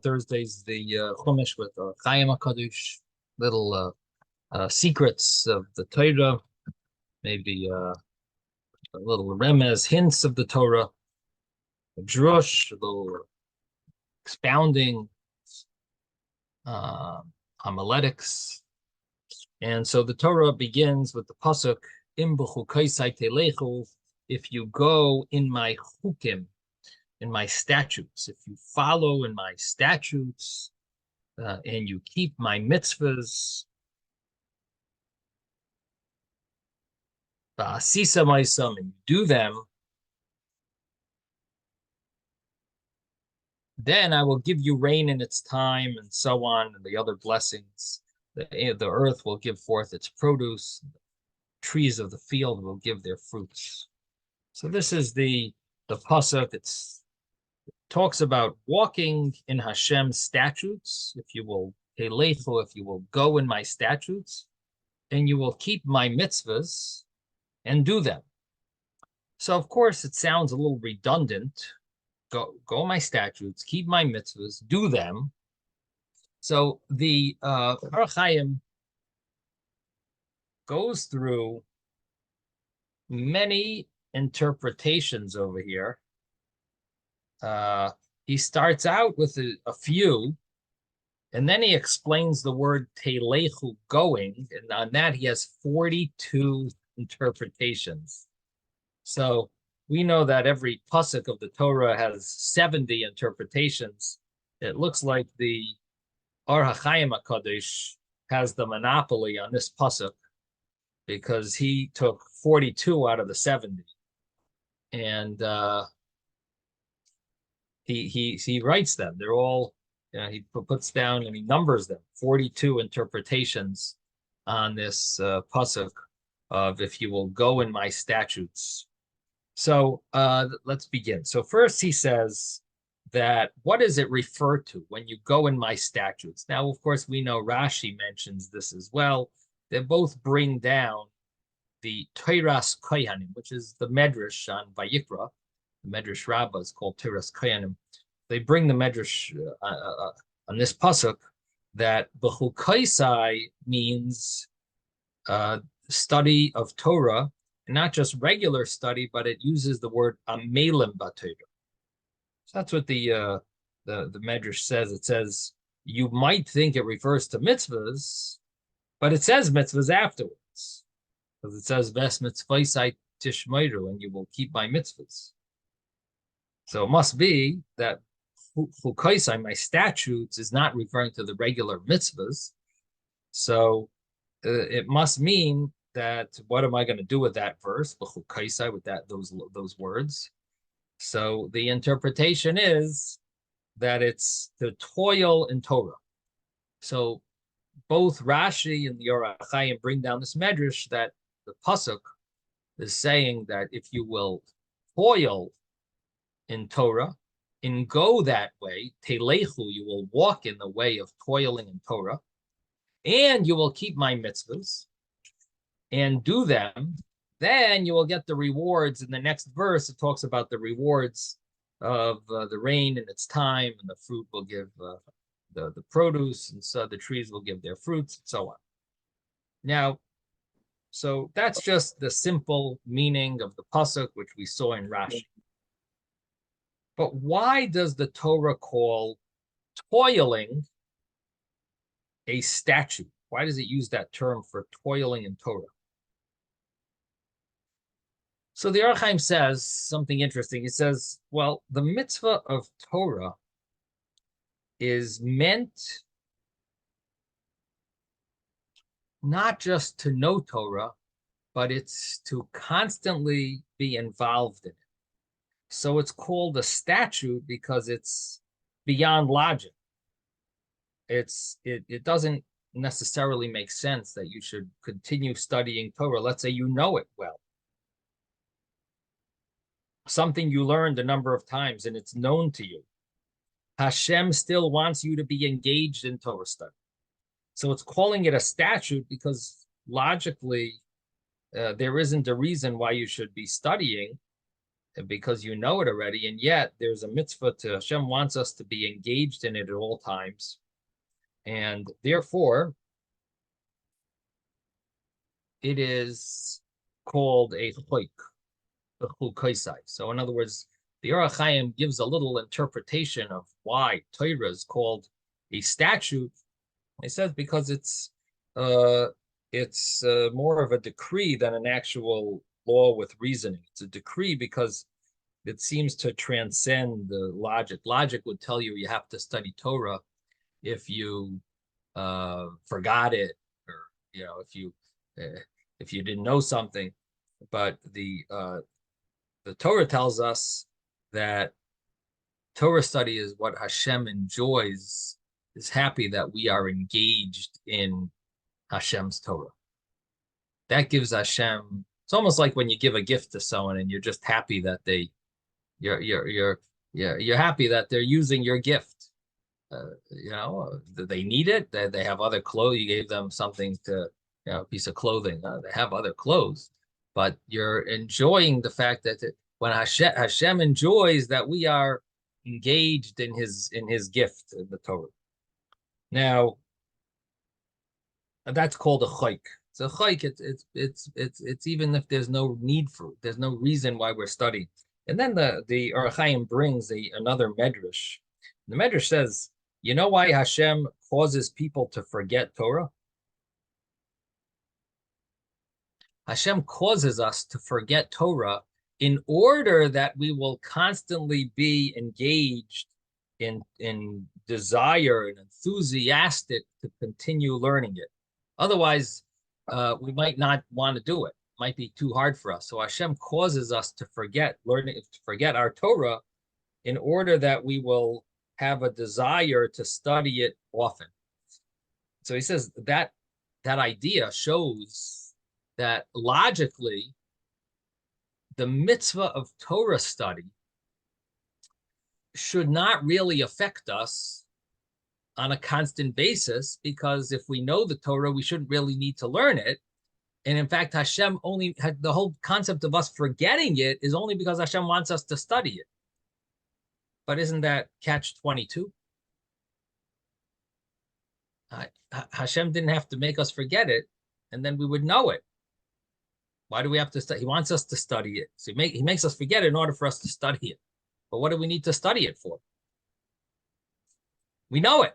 Thursdays the Chumash with Ohr Hachaim HaKadosh, little secrets of the Torah, maybe a little remez, hints of the Torah, a drush, a little expounding, homiletics. And so the Torah begins with the pasuk, Im Bechukosai telechu, if you go in my chukim, in my statutes, if you follow in my statutes, and you keep my mitzvahs, ba'asisa ma'isam, and you do them, then I will give you rain in its time, and so on, and the other blessings. The earth will give forth its produce. The trees of the field will give their fruits. So this is the pasuk. It talks about walking in Hashem's statutes. If you will, if you will go in my statutes, and you will keep my mitzvahs and do them. So of course it sounds a little redundant. Go my statutes, keep my mitzvahs, do them. So the Ohr Hachaim goes through many interpretations over here. He starts out with a few, and then he explains the word telechu, going, and on that he has 42 interpretations. So we know that every pasuk of the Torah has 70 interpretations. It looks like the Ohr Hachaim HaKadosh has the monopoly on this pasuk because he took 42 out of the 70. And he writes them. They're all, he puts down and he numbers them, 42 interpretations on this pasuk of if you will go in my statutes. So let's begin. So first he says that what does it refer to when you go in my statutes? Now, of course, we know Rashi mentions this as well. They both bring down the Toras Kohanim, which is the Medrash on Vayikra. The Medrash Rabbah is called Toras Kohanim. They bring the Medrash on this pasuk that Bechukosai means study of Torah, and not just regular study, but it uses the word amelim b'Torah. So that's what the Medrash says. It says you might think it refers to mitzvahs, but it says mitzvahs afterwards, because it says ves mitzvosai tishmeiru, and you will keep my mitzvahs. So it must be that Bechukosai, my statutes, is not referring to the regular mitzvahs. So it must mean that what am I going to do with that verse, Bechukosai, with those words? So the interpretation is that it's to toil in Torah. So both Rashi and the Ohr Hachaim bring down this medrash that the pasuk is saying that if you will toil in Torah and go that way, telechu, you will walk in the way of toiling in Torah, and you will keep my mitzvahs and do them, then you will get the rewards. In the next verse, it talks about the rewards of the rain in its time, and the fruit will give the produce, and so the trees will give their fruits, and so on. Now, so that's just the simple meaning of the pasuk, which we saw in Rashi. But why does the Torah call toiling a statute? Why does it use that term for toiling in Torah? So the Ohr Hachaim says something interesting. He says, well, the mitzvah of Torah is meant not just to know Torah, but it's to constantly be involved in it. So it's called a statute because it's beyond logic. It doesn't necessarily make sense that you should continue studying Torah. Let's say you know it well. Something you learned a number of times and it's known to you. Hashem still wants you to be engaged in Torah study. So it's calling it a statute because logically there isn't a reason why you should be studying. because you know it already, and yet there's a mitzvah to Hashem wants us to be engaged in it at all times, and therefore it is called a choik, Bechukosai. So in other words, the Ohr Hachaim gives a little interpretation of why Torah is called a statute. He says because it's more of a decree than an actual law with reasoning. It's a decree because it seems to transcend the logic. Logic would tell you you have to study Torah if you forgot it, or if you didn't know something. But the Torah tells us that Torah study is what Hashem enjoys, is happy that we are engaged in Hashem's Torah. That gives Hashem, it's almost like when you give a gift to someone and you're just happy that you're happy that they're using your gift. They need it. They have other clothes. You gave them something to, a piece of clothing. They have other clothes, but you're enjoying the fact that when Hashem enjoys that we are engaged in his gift, in the Torah. Now, that's called a chayk. So chayk, it's even if there's no need for it, there's no reason why we're studying. And then the Ohr Hachaim brings another medrash. The medrash says, you know why Hashem causes people to forget Torah? Hashem causes us to forget Torah in order that we will constantly be engaged in desire and enthusiastic to continue learning it. Otherwise, we might not want to do it. It might be too hard for us. So Hashem causes us to forget our Torah in order that we will have a desire to study it often. So he says that idea shows that logically, the mitzvah of Torah study should not really affect us on a constant basis, because if we know the Torah, we shouldn't really need to learn it. And in fact, Hashem only had the whole concept of us forgetting it is only because Hashem wants us to study it. But isn't that catch-22? Hashem didn't have to make us forget it, and then we would know it. Why do we have to study? He wants us to study it. So he makes us forget it in order for us to study it. But what do we need to study it for? We know it.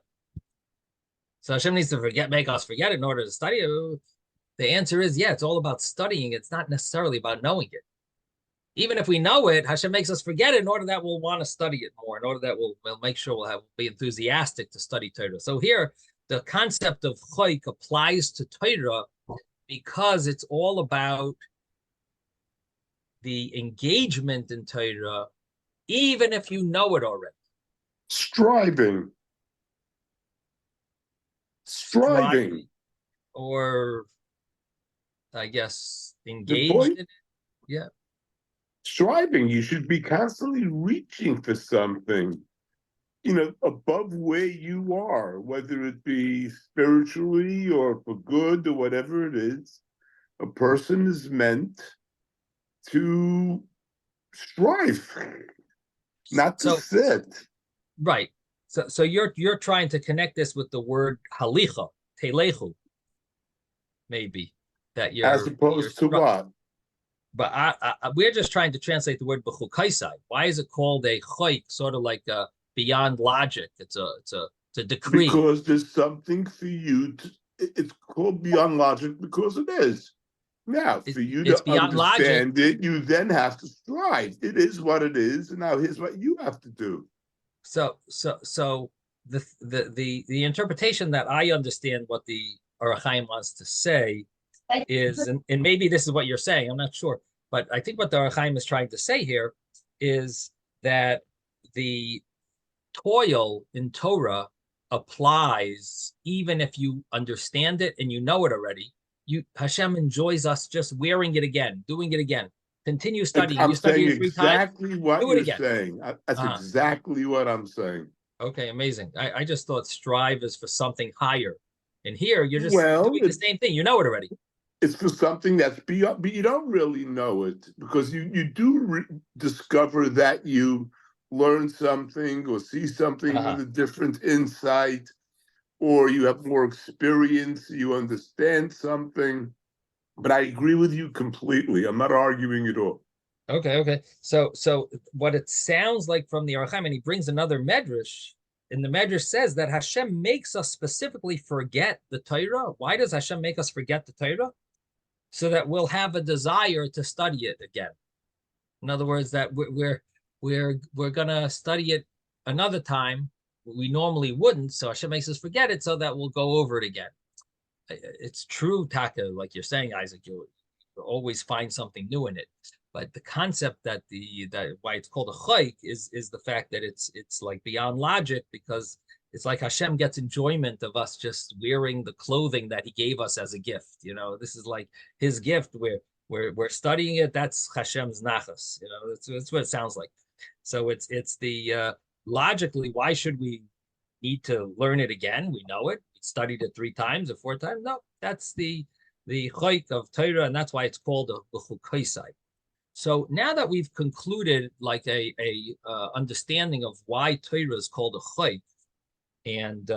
So Hashem needs to make us forget it in order to study it. The answer is, yeah, it's all about studying. It's not necessarily about knowing it. Even if we know it, Hashem makes us forget it in order that we'll want to study it more, in order that we'll make sure we'll be enthusiastic to study Torah. So here, the concept of chayk applies to Torah because it's all about the engagement in Torah, even if you know it already. Striving. Or, I guess, engaged in it. Yeah. Striving. You should be constantly reaching for something, above where you are, whether it be spiritually or for good or whatever it is. A person is meant to strive, not to sit. Right. So you're trying to connect this with the word halicha, telechu, maybe, that you're as opposed to what? But we're just trying to translate the word bechukosai. Why is it called a chayk, sort of like a beyond logic? It's a decree. Because there's something for you to. It's called beyond logic because it is. Now, for you to understand it, you then have to strive. It is what it is, and now here's what you have to do. So the interpretation that I understand what the Ohr Hachaim wants to say is, and maybe this is what you're saying, I'm not sure, but I think what the Ohr Hachaim is trying to say here is that the toil in Torah applies even if you understand it and you know it already. Hashem enjoys us just wearing it again, doing it again. Continue studying. I'm you study saying exactly what you're saying. That's exactly what I'm saying. Okay, amazing. I just thought strive is for something higher. And here, you're just doing the same thing. You know it already. it's for something that's beyond, but you don't really know it because you do discover that you learn something or see something with Uh-huh. a different insight, or you have more experience, you understand something. But I agree with you completely. I'm not arguing at all. Okay, okay. So what it sounds like from the Ohr Hachaim, and he brings another medrash, and the medrash says that Hashem makes us specifically forget the Torah. Why does Hashem make us forget the Torah? So that we'll have a desire to study it again. In other words, that we're gonna study it another time. We normally wouldn't, so Hashem makes us forget it so that we'll go over it again. It's true, Taka, like you're saying, Isaac, you'll always find something new in it. But the concept that why it's called a chayk is the fact that it's like beyond logic, because it's like Hashem gets enjoyment of us just wearing the clothing that he gave us as a gift. This is like his gift. We're studying it. That's Hashem's nachas. That's what it sounds like. So it's the logically, why should we need to learn it again? We know it. We studied it 3 times or 4 times. No, that's the chayk of Torah, and that's why it's called a Bechukosai. So now that we've concluded like a understanding of why Torah is called a chayk, and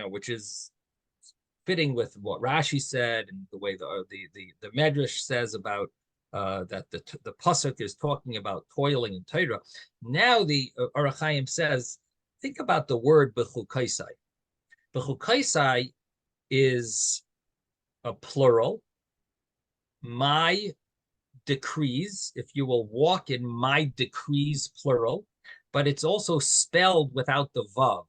which is fitting with what Rashi said and the way the Medrash says about that the pasuk is talking about toiling in Torah. Now the Ohr Hachaim says, think about the word Bechukosai. Bechukosai is a plural. My decrees, if you will walk in my decrees, plural, but it's also spelled without the vav.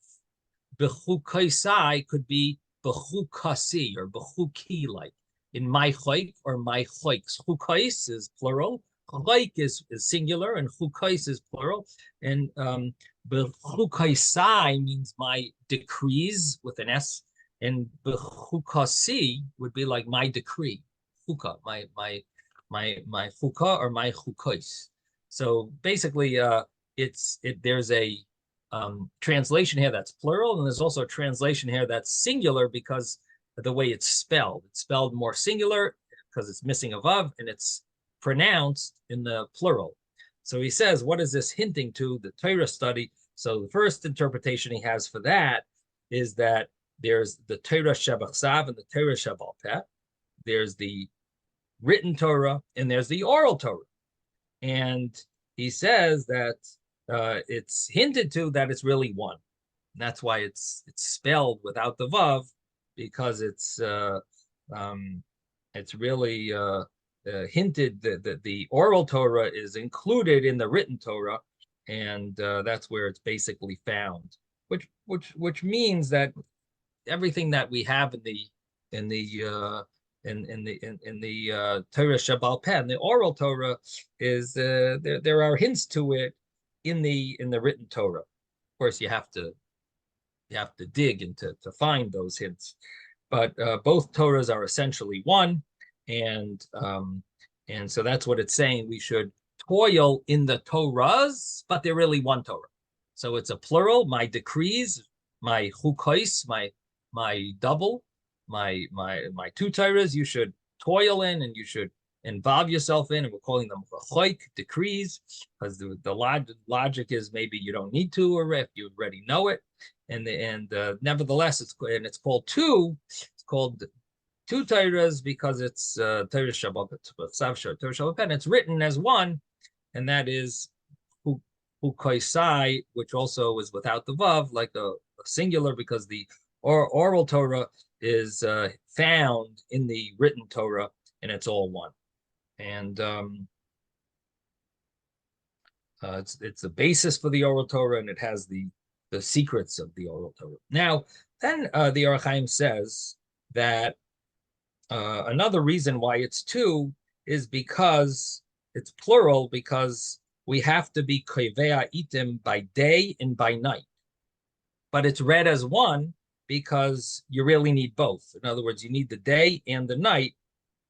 Bechukosai could be bechukasi or bechuki, like in my chayk or my chayks. Chukais is plural, chayk is singular, and chukais is plural. And bechukosai means my decrees with an S, and bechukasi would be like my decree, chuka, my chukah or my chukos. So basically, there's a translation here that's plural, and there's also a translation here that's singular because of the way it's spelled. It's spelled more singular because it's missing a vav, and it's pronounced in the plural. So he says, what is this hinting to? The Torah study. So the first interpretation he has for that is that there's the Torah Shebachsav and the Torah Shebal Peh. There's the written Torah and there's the oral Torah. And he says that it's hinted to that it's really one. And that's why it's spelled without the vav, because it's really hinted that the oral Torah is included in the written Torah, and that's where it's basically found. Which means that everything that we have in the Torah Shebal Peh, the oral Torah, is there are hints to it in the written Torah. Of course, you have to dig into to find those hints, but both Torahs are essentially one, and so that's what it's saying. We should toil in the Torahs, but they're really one Torah. So it's a plural. My decrees, my chukos, my double, my 2 Torahs, you should toil in, and you should involve yourself in, and we're calling them chayk, decrees, because the logic is maybe you don't need to, or if you already know it, and nevertheless it's called 2. It's called 2 Torahs because it's Torah Shebal Peh, and it's written as one, and that is Bechukosai, which also is without the vav, like a singular, because the oral Torah is found in the written Torah, and it's all one. And it's the basis for the oral Torah, and it has the secrets of the oral Torah. Now, then the Ohr Hachaim says that another reason why it's 2 is because it's plural, because we have to be koivea itim by day and by night. But it's read as 1 because you really need both. In other words, you need the day and the night,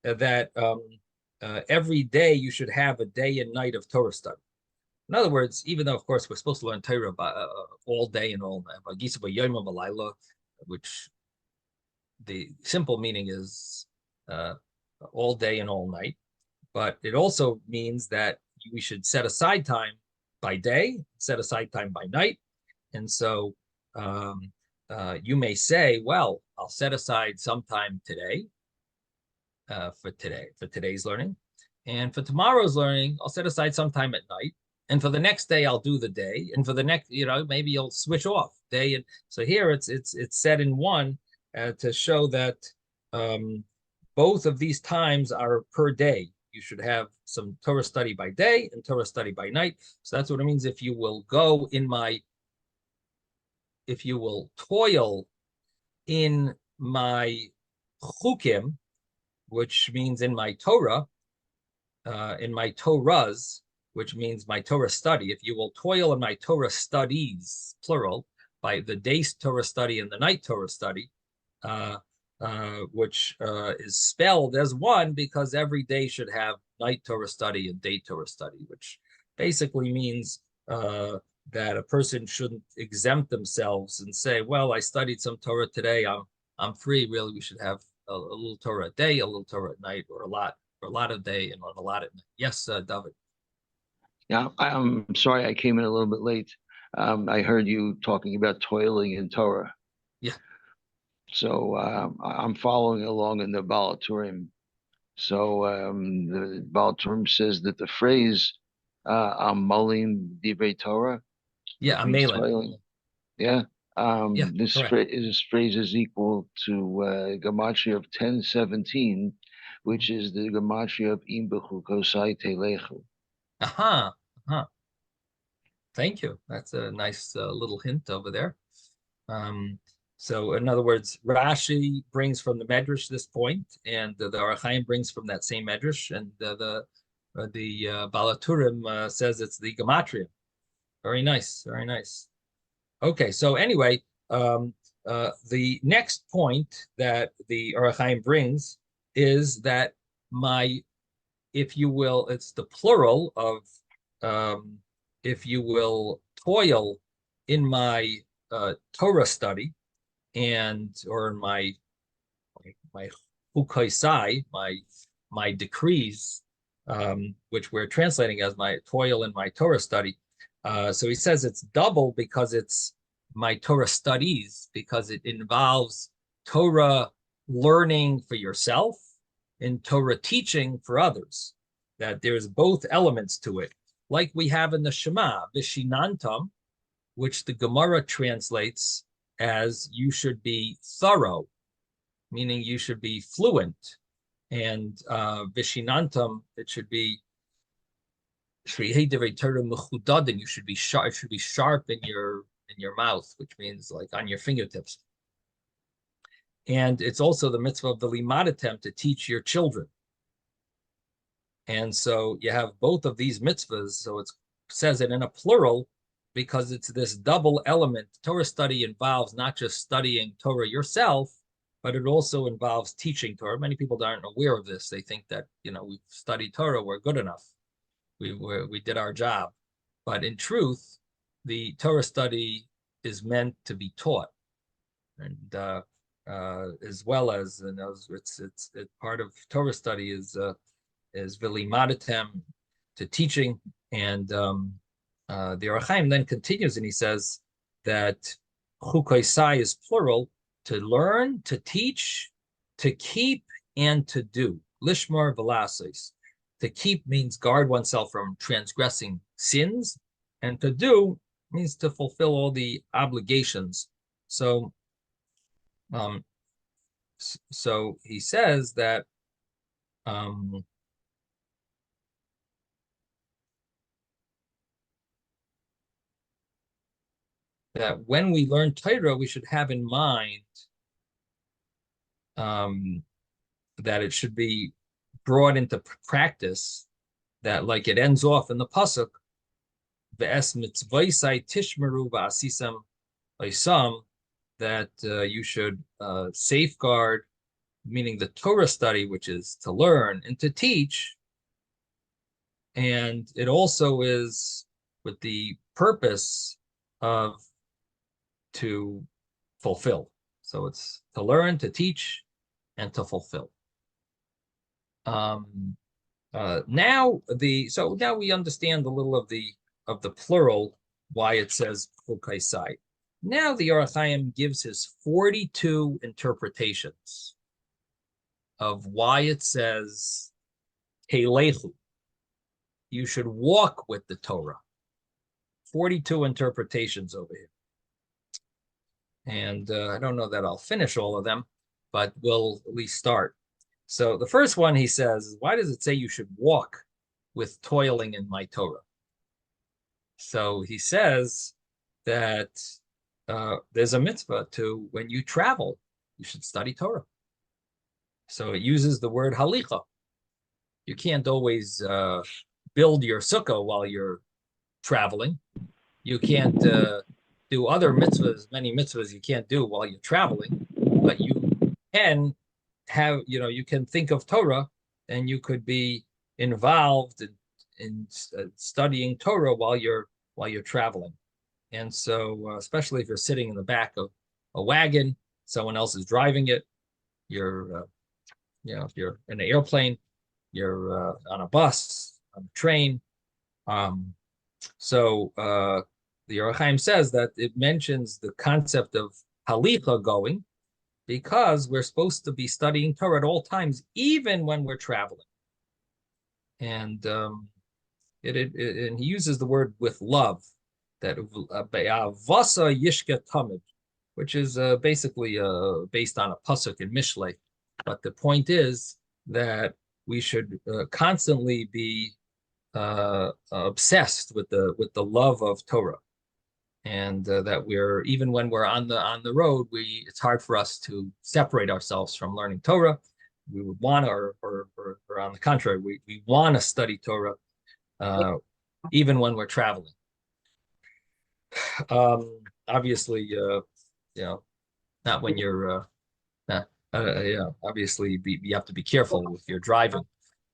that every day you should have a day and night of Torah study. In other words, even though, of course, we're supposed to learn Torah all day and all night, which the simple meaning is uh, all day and all night. But it also means that we should set aside time by day, set aside time by night. And so you may say, well, I'll set aside some time today for today's learning. And for tomorrow's learning, I'll set aside some time at night. And for the next day, I'll do the day. And for the next, maybe you'll switch off day. And so here it's set in one to show that both of these times are per day. You should have some Torah study by day and Torah study by night. So that's what it means. If you will toil in my chukim, which means in my Torah, in my Torahs, which means my Torah study. If you will toil in my Torah studies, plural, by the day's Torah study and the night Torah study, which is spelled as one because every day should have night Torah study and day Torah study, which basically means that a person shouldn't exempt themselves and say, well, I studied some Torah today, I'm free. Really, we should have a little Torah a day, a little Torah at night, or a lot a day and a lot at night. Yes, David. Yeah, I'm sorry I came in a little bit late. I heard you talking about toiling in Torah. Yeah. So I'm following along in the Baal Turim. So the Baal Turim says that the phrase "Amalim Divrei Torah," yeah, toiling. Yeah. Yeah, this phrase is equal to gematria of 1017, which is the gematria of Im Bechukosai Telechu. Aha. Uh-huh. Thank you. That's a nice little hint over there. So in other words, Rashi brings from the Medrash this point, and the Ohr Hachaim brings from that same Medrash, and the Baal Turim says it's the gematria. Very nice, very nice. Okay, so anyway, the next point that the Ohr Hachaim brings is that if you will, it's the plural of, if you will, toil in my Torah study or in my Bechukosai, my decrees, which we're translating as my toil in my Torah study. So he says it's double because it's my Torah studies, because it involves Torah learning for yourself and Torah teaching for others, that there's both elements to it, like we have in the Shema, Vishinantam, which the Gemara translates as you should be thorough, meaning you should be fluent. And Vishinantam, it should be you should be sharp. It should be sharp in your mouth, which means like on your fingertips. And it's also the mitzvah of the limadatem to teach your children. And so you have both of these mitzvahs. So it says it in a plural because it's this double element. Torah study involves not just studying Torah yourself, but it also involves teaching Torah. Many people aren't aware of this. They think that, we've studied Torah, we're good enough. We did our job. But in truth, the Torah study is meant to be taught. And as well as, it's part of Torah study is vilimadatem, to teaching. And the Ohr Hachaim then continues and he says that Bechukosai is plural, to learn, to teach, to keep, and to do. Lishmar v'lasos. To keep means guard oneself from transgressing sins, and to do means to fulfill all the obligations. So he says that that when we learn Torah, we should have in mind that it should be brought into practice, that like it ends off in the pasuk, ve'es mitzvosai tishmeru va'asisam oisam, that you should safeguard, meaning the Torah study, which is to learn and to teach. And it also is with the purpose of to fulfill. So it's to learn, to teach, and to fulfill. Now we understand a little of the plural, why it says Bechukosai. Now the Ohr Hachaim gives his 42 interpretations of why it says Telechu. You should walk with the Torah. 42 interpretations over here. And I don't know that I'll finish all of them, but we'll at least start. So the first one he says, why does it say you should walk with toiling in my Torah? So he says that there's a mitzvah to, when you travel, you should study Torah. So it uses the word halicha. You can't always build your sukkah while you're traveling. You can't do other mitzvahs, many mitzvahs you can't do while you're traveling, but you can have, you can think of Torah, and you could be involved in studying Torah while you're traveling. And so, especially if you're sitting in the back of a wagon, someone else is driving it, you're, if you're in an airplane, you're on a bus, on a train. So the Ohr Hachaim says that it mentions the concept of halicha, going, because we're supposed to be studying Torah at all times, even when we're traveling. And and he uses the word with love, that vasa yishka tamid, which is basically based on a pasuk in Mishlei. But the point is that we should constantly be obsessed with the love of Torah, and that we're, even when we're on the road, it's hard for us to separate ourselves from learning Torah. We would want to, or on the contrary, we want to study Torah even when we're traveling. Obviously, not when you're obviously you have to be careful if you're driving,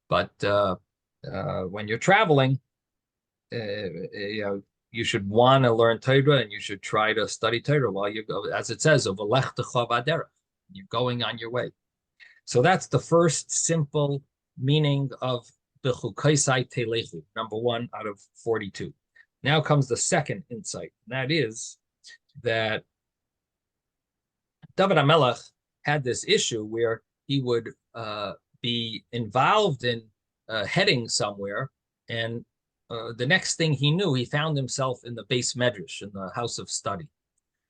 but when you're traveling, you should want to learn Torah, and you should try to study Torah while you go, as it says, you're going on your way. So that's the first simple meaning of Bechukosai Telechu, number 1 out of 42. Now comes the second insight, and that is that David HaMelech had this issue where he would be involved in heading somewhere, and the next thing he knew, he found himself in the Beis Medrash, in the house of study.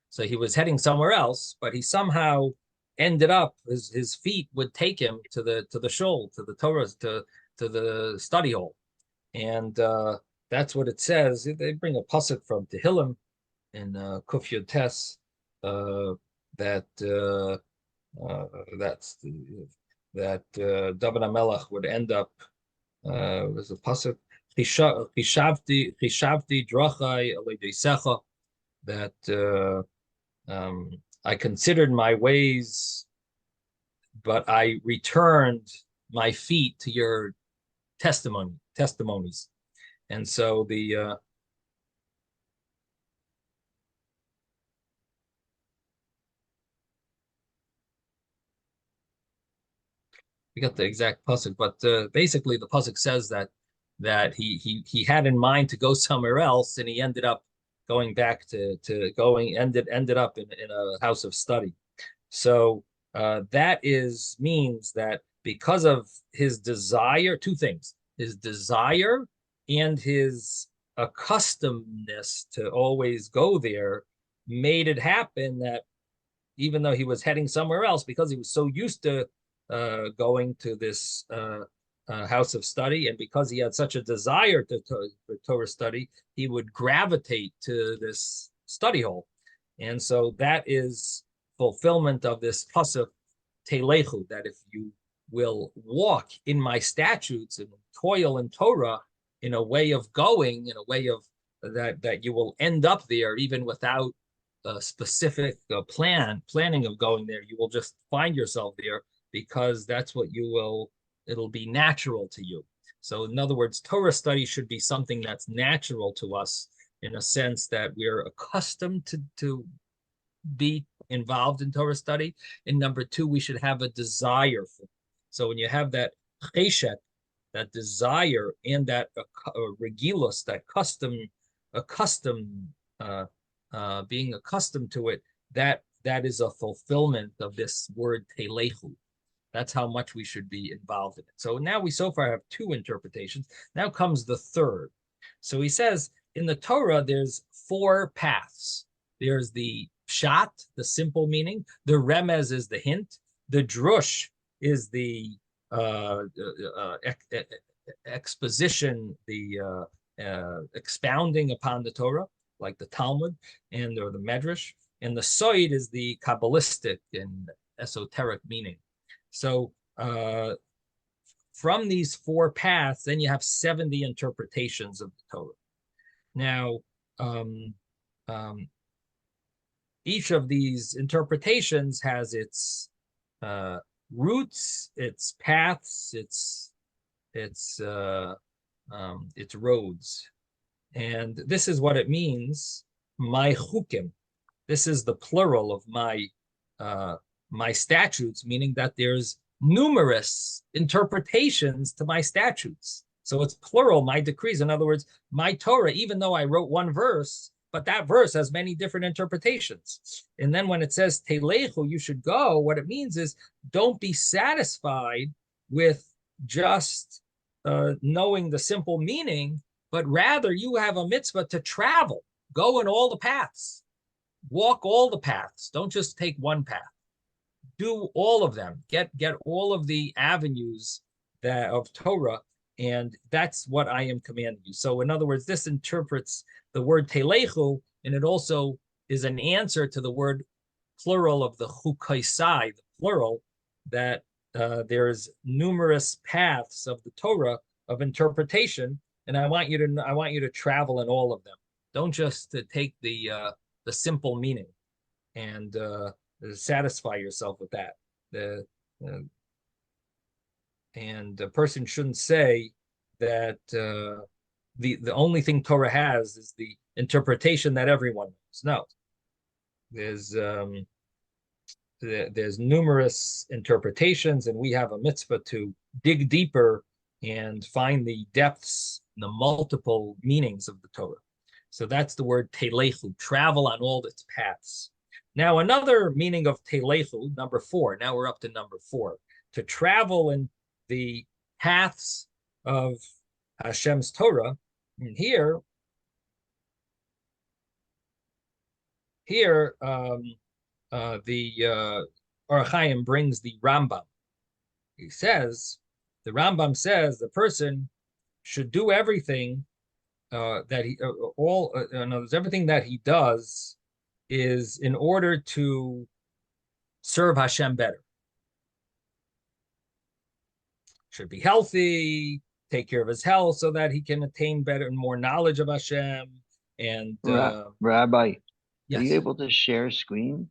So he was heading somewhere else, but he somehow ended up, his feet would take him to the shul, to the Torah, to the study hall. And that's what it says. They bring a pasuk from Tehillim in Kuf Yud Tes, that David HaMelech would end up, was a pasuk, Chishavti drachai aledesecha, that I considered my ways, but I returned my feet to your testimonies. And so we got the exact pasuk, but basically the pasuk says that he had in mind to go somewhere else, and he ended up going back ended up in a house of study. So that means that because of his desire, two things: his desire and his accustomedness to always go there made it happen that even though he was heading somewhere else, because he was so used to going to this house of study, and because he had such a desire for Torah study, he would gravitate to this study hall. And so that is fulfillment of this pasuk Telechu, that if you will walk in my statutes and toil in Torah, in a way of going, in a way of that you will end up there even without a specific planning of going there. You will just find yourself there because that's what it'll be natural to you. So in other words, Torah study should be something that's natural to us, in a sense that we're accustomed to be involved in Torah study. And number two, we should have a desire for it. So when you have that cheshek, that desire, and that regilus, that being accustomed to it, that is a fulfillment of this word telechu. That's how much we should be involved in it. So now we so far have two interpretations. Now comes the third. So he says in the Torah, there's four paths. There's the pshat, the simple meaning. The remez is the hint. The drush is the exposition, the expounding upon the Torah, like the Talmud or the Medrash. And the soid is the Kabbalistic and esoteric meaning. So from these four paths, then you have 70 interpretations of the Torah. Now, each of these interpretations has its roots, its paths, its roads, and this is what it means. My chukim. This is the plural of my statutes, meaning that there's numerous interpretations to my statutes. So it's plural, my decrees. In other words, my Torah, even though I wrote one verse, but that verse has many different interpretations. And then when it says telechu, you should go, what it means is don't be satisfied with just knowing the simple meaning, but rather you have a mitzvah to travel, go in all the paths, walk all the paths. Don't just take one path. Do all of them. Get all of the avenues of Torah, and that's what I am commanding you. So in other words, this interprets the word telechu, and it also is an answer to the word plural of the Bechukosai, the plural, that there's numerous paths of the Torah of interpretation, and I want you to travel in all of them. Don't just take the simple meaning and satisfy yourself with that. And a person shouldn't say that the only thing Torah has is the interpretation that everyone knows. No, there's numerous interpretations, and we have a mitzvah to dig deeper and find the depths, the multiple meanings of the Torah. So that's the word telechu, travel on all its paths. Now, another meaning of telechu, number 4. Now we're up to number 4. To travel in the paths of Hashem's Torah. And here, the Ohr Hachaim brings the Rambam. The Rambam says the person should do everything that he everything that he does is in order to serve Hashem better. Should be healthy, take care of his health so that he can attain better and more knowledge of Hashem. And Rabbi, yes. Are you able to share screen?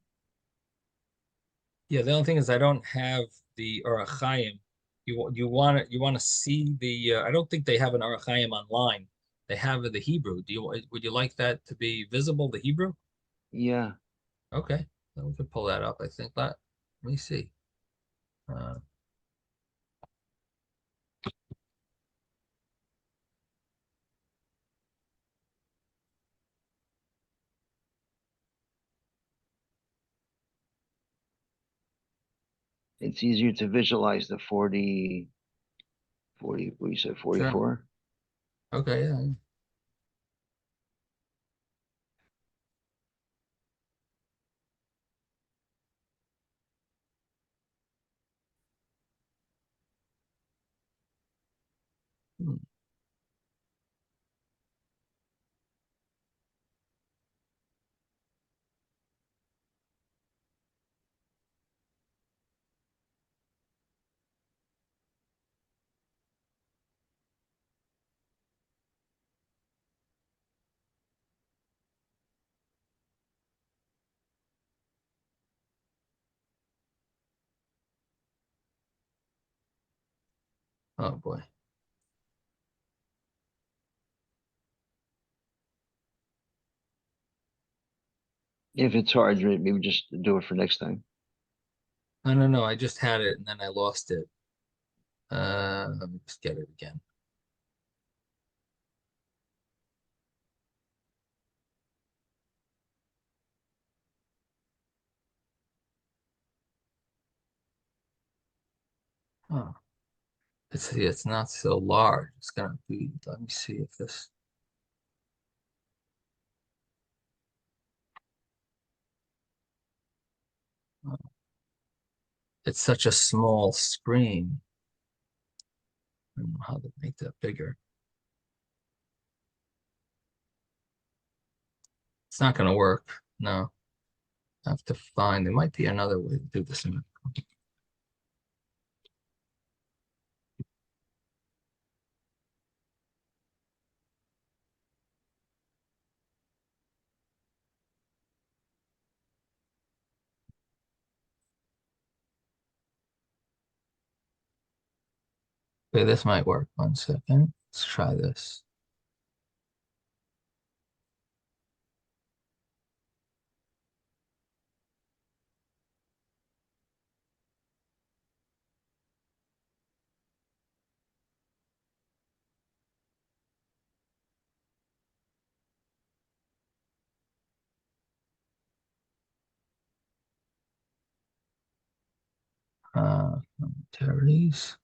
Yeah, the only thing is I don't have the Ohr Hachaim. You want to see the? I don't think they have an Ohr Hachaim online. They have the Hebrew. Would you like that to be visible? The Hebrew? Yeah. Okay, then we can pull that up. I think that. Let me see. It's easier to visualize the 40, what you said, 44? Sure. Okay, yeah. Oh boy. If it's hard, maybe just do it for next time. No. I just had it and then I lost it. Let me just get it again. Oh, it's not so large. It's gonna be, let me see if this. It's such a small screen. I don't know how to make that bigger. It's not going to work. No, I have to find, there might be another way to do this. Okay, this might work. 1 second. Let's try this. Retirees.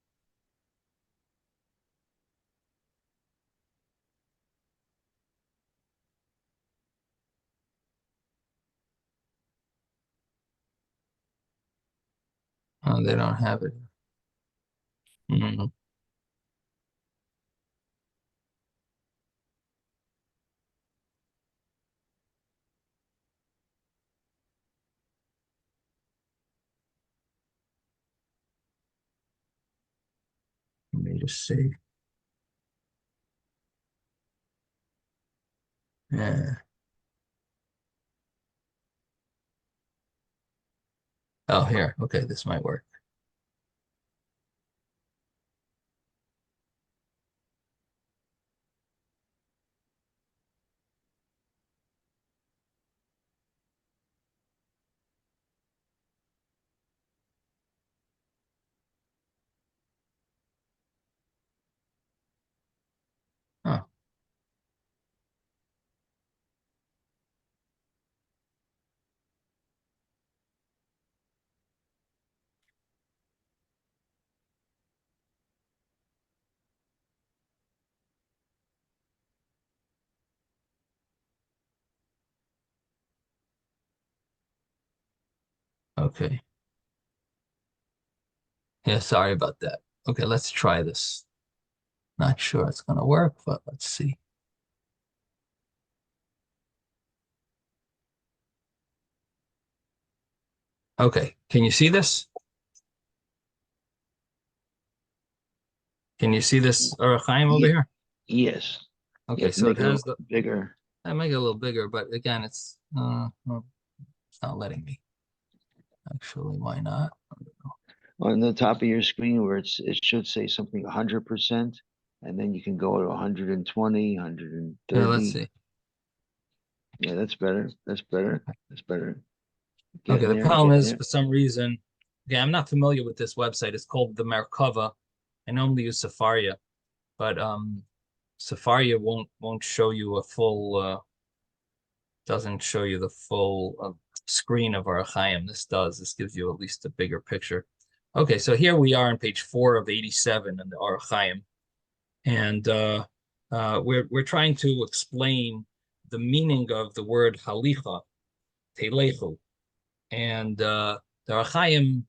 Oh, they don't have it. Hmm. Let me just see. Yeah. Oh, here. Okay, this might work. Oh, okay. Yeah, sorry about that. Okay, let's try this. Not sure it's going to work, but let's see. Okay, can you see this? Can you see this Ohr Hachaim over here? Yes. You Okay, have to so it make it a has little the, bigger. I make it a little bigger, but again, well, it's not letting me. Actually, why not? On the top of your screen where it should say something 100%, and then you can go to 120, Yeah, let's 130. see. Yeah, that's better. That's better. That's better. Okay, Getting the there, problem getting is there. for some reason, okay, I'm not familiar with this website. It's called the Merkava. I normally use Safaria, but Safaria won't show you a full doesn't show you the full screen of Ohr Hachaim. This does. This gives you at least a bigger picture. Okay, so here we are on page 4 of 87 in the Ohr Hachaim, and we're trying to explain the meaning of the word halicha, telechu, and the Ohr Hachaim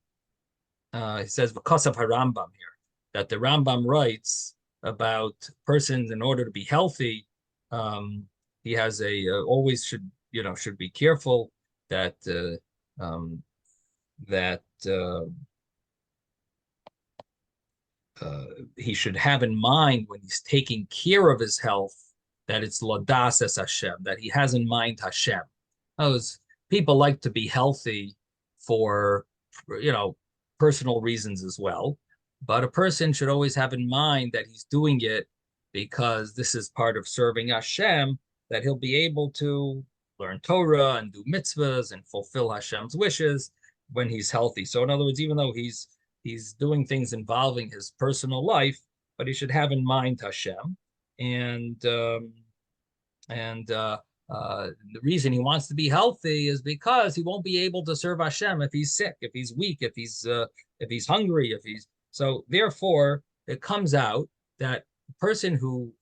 he says because of Rambam here that the Rambam writes about persons in order to be healthy. He has a always should be careful that that he should have in mind when he's taking care of his health that it's Ladas es Hashem, that he has in mind Hashem. Those people like to be healthy for personal reasons as well, but a person should always have in mind that he's doing it because this is part of serving Hashem, that he'll be able to learn Torah and do mitzvahs and fulfill Hashem's wishes when he's healthy. So in other words, even though he's doing things involving his personal life, but he should have in mind Hashem. And the reason he wants to be healthy is because he won't be able to serve Hashem if he's sick, if he's weak, if he's hungry, if he's so. Therefore, it comes out that the person who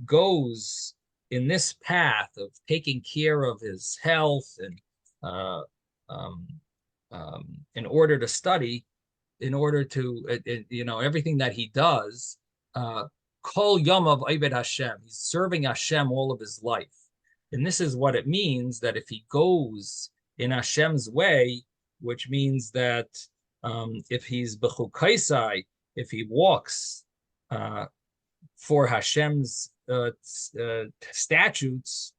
goes in this path of taking care of his health and in order to study, in order to everything that he does, kol yom of Oved Hashem, he's serving Hashem all of his life. And this is what it means, that if he goes in Hashem's way, which means that if he's Bechukosai, if he walks for Hashem's statutes,